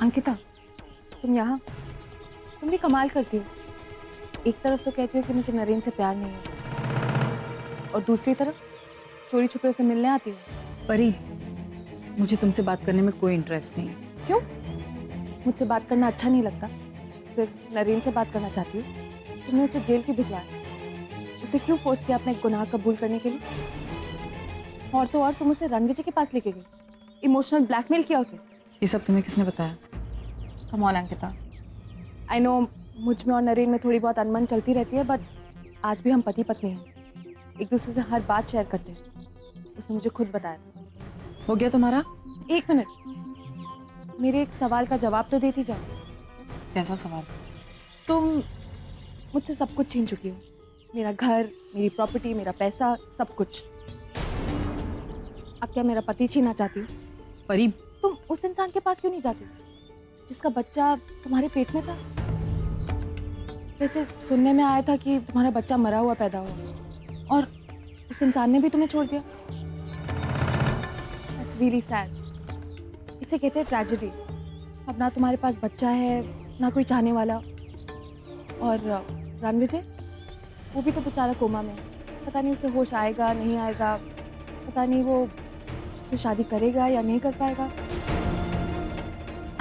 अंकिता, तुम यहाँ? तुम भी कमाल करती हो। एक तरफ तो कहती हो कि मुझे नरेन से प्यार नहीं है, और दूसरी तरफ चोरी छुपे उसे मिलने आती हो। परी, मुझे तुमसे बात करने में कोई इंटरेस्ट नहीं है। क्यों? मुझसे बात करना अच्छा नहीं लगता? सिर्फ नरेन से बात करना चाहती हो? तुमने उसे जेल क्यों भिजवाया? उसे क्यों फोर्स किया अपने गुनाह कबूल करने के लिए? और तो और तुम उसे रणविजय के पास लेके गई, इमोशनल ब्लैकमेल किया उसे। ये सब तुम्हें किसने बताया? Come on Ankita, I know मुझ में और नरेन में थोड़ी बहुत अनबन चलती रहती है, बट आज भी हम पति पत्नी हैं, एक दूसरे से हर बात शेयर करते हैं। उसने मुझे खुद बताया था। हो गया तुम्हारा? एक मिनट, मेरे एक सवाल का जवाब तो देती जाओ। कैसा सवाल? तुम मुझसे सब कुछ छीन चुकी हो, मेरा घर, मेरी प्रॉपर्टी, मेरा पैसा, सब कुछ। अब क्या मेरा पति छीनना चाहती हो? परी, तुम उस इंसान के पास क्यों नहीं जाती जिसका बच्चा तुम्हारे पेट में था? वैसे सुनने में आया था कि तुम्हारा बच्चा मरा हुआ पैदा हुआ, और उस इंसान ने भी तुम्हें छोड़ दिया। That's really sad. इसे कहते हैं ट्रेजेडी। अब ना तुम्हारे पास बच्चा है, ना कोई चाहने वाला, और रणविजय, वो भी तो बेचारा कोमा में। पता नहीं उसे होश आएगा नहीं आएगा, पता नहीं वो उससे शादी करेगा या नहीं कर पाएगा।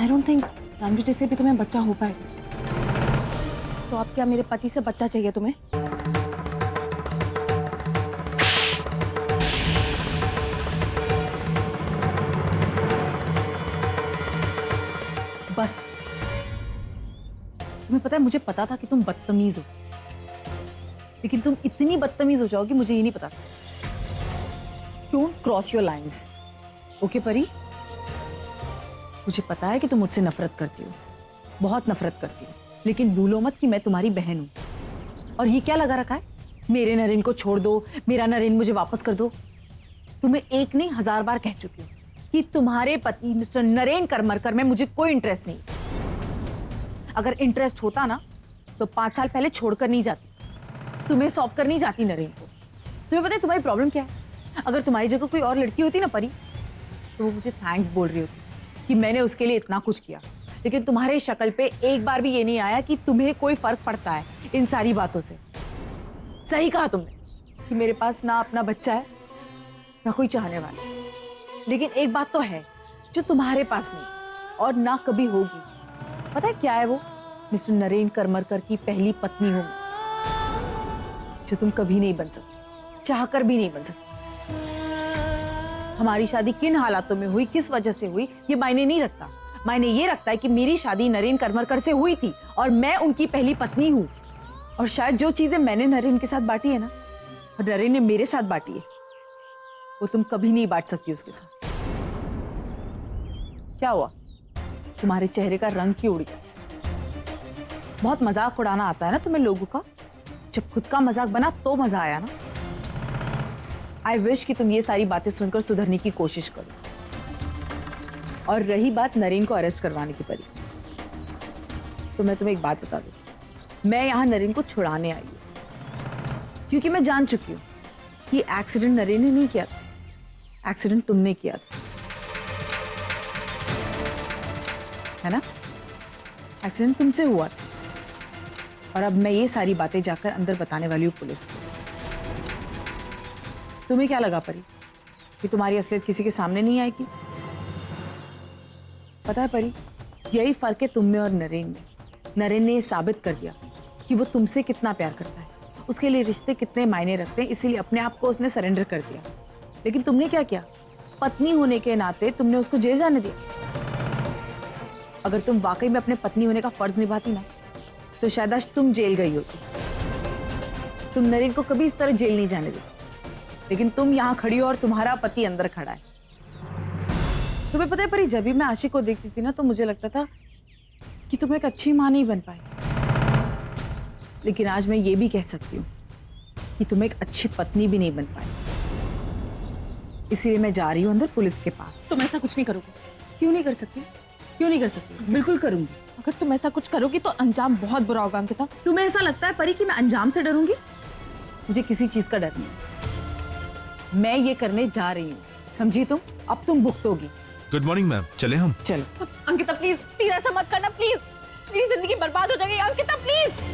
आई डोंट थिंक रणविजय से भी तुम्हें बच्चा हो पाएगा। तो अब क्या मेरे पति से बच्चा चाहिए तुम्हें? बस। तुम्हें पता है, मुझे पता था कि तुम बदतमीज हो, लेकिन तुम इतनी बदतमीज हो जाओगी मुझे ये नहीं पता था। Don't cross your lines, okay परी? मुझे पता है कि तुम मुझसे नफरत करती हो, बहुत नफरत करती हो, लेकिन भूलो मत कि मैं तुम्हारी बहन हूं। और ये क्या लगा रखा है, मेरे नरेन को छोड़ दो, मेरा नरेन मुझे वापस कर दो। तुम्हें एक नहीं 1000 बार कह चुकी हूँ कि तुम्हारे पति मिस्टर नरेन करमरकर में मुझे कोई इंटरेस्ट नहीं। अगर इंटरेस्ट होता ना तो 5 साल पहले छोड़कर नहीं जाती, तुम्हें सौंप कर नहीं जाती नरेन को। तुम्हें पता है तुम्हारी प्रॉब्लम क्या है? अगर तुम्हारी जगह कोई और लड़की होती ना परी, तो वो मुझे थैंक्स बोल रही होती कि मैंने उसके लिए इतना कुछ किया। लेकिन तुम्हारे शक्ल पे एक बार भी ये नहीं आया कि तुम्हें कोई फर्क पड़ता है इन सारी बातों से। सही कहा तुमने कि मेरे पास ना अपना बच्चा है, ना कोई चाहने वाला, लेकिन एक बात तो है जो तुम्हारे पास नहीं और ना कभी होगी। पता है क्या है वो? मिस्टर नरेन करमरकर की पहली पत्नी हूं, जो तुम कभी नहीं बन सकती, चाहकर भी नहीं बन सकती। हमारी शादी किन हालातों में हुई, किस वजह से हुई, ये मायने नहीं रखता। मायने ये रखता है कि मेरी शादी नरेन करमरकर से हुई थी और मैं उनकी पहली पत्नी हूं। और शायद जो चीजें मैंने नरेन के साथ बांटी है ना, और नरेन ने मेरे साथ बांटी है, वो तुम कभी नहीं बांट सकती उसके साथ। क्या हुआ? तुम्हारे चेहरे का रंग क्यों उड़ गया? बहुत मजाक उड़ाना आता है ना तुम्हें लोगों का? जब खुद का मजाक बना तो मजा आया ना। आई विश कि तुम ये सारी बातें सुनकर सुधरने की कोशिश करो। और रही बात नरेन को अरेस्ट करवाने की परी, तो मैं तुम्हें एक बात बता दूं, मैं यहां नरेन को छुड़ाने आई हूं, क्योंकि मैं जान चुकी हूं कि एक्सीडेंट नरेन ने नहीं किया था, एक्सीडेंट तुमने किया था, है ना? एक्सीडेंट तुमसे हुआ था। और अब मैं ये सारी बातें जाकर अंदर बताने वाली हूँ पुलिस को। तुम्हें क्या लगा परी कि तुम्हारी असलियत किसी के सामने नहीं आएगी? पता है परी, यही फर्क है तुम में और नरेन में। नरेन ने ये साबित कर दिया कि वो तुमसे कितना प्यार करता है, उसके लिए रिश्ते कितने मायने रखते हैं, इसीलिए अपने आप को उसने सरेंडर कर दिया। लेकिन तुमने क्या किया? पत्नी होने के नाते तुमने उसको जेल जाने दिया। अगर तुम वाकई में अपने पत्नी होने का फर्ज निभाती ना, तो शायद आज तुम जेल गई होती। तुम नरेन को कभी इस तरह जेल नहीं जाने देती, लेकिन तुम यहाँ खड़ी हो और तुम्हारा पति अंदर खड़ा है। तुम्हें पता है परी, जब भी मैं आशिक को देखती थी ना, तो मुझे लगता था कि तुम एक अच्छी मां नहीं बन पाई। लेकिन आज मैं ये भी कह सकती हूँ कि तुम एक अच्छी पत्नी भी नहीं बन पाई। इसीलिए मैं जा रही हूँ अंदर पुलिस के पास। तुम ऐसा कुछ नहीं करोगे। क्यों नहीं कर सकती? क्यों नहीं कर सकती? बिल्कुल करूंगी। अगर तुम ऐसा कुछ करोगी तो अंजाम बहुत बुरा होगा अंकिता। तुम्हें ऐसा लगता है परी कि मैं अंजाम से डरूंगी? मुझे किसी चीज का डर नहीं। मैं ये करने जा रही हूँ, समझी तुम? अब तुम भुगतोगी। गुड मॉर्निंग मैम, चले हम? चलो। अंकिता प्लीज प्लीज ऐसा मत करना प्लीज, मेरी जिंदगी बर्बाद हो जाएगी अंकिता प्लीज।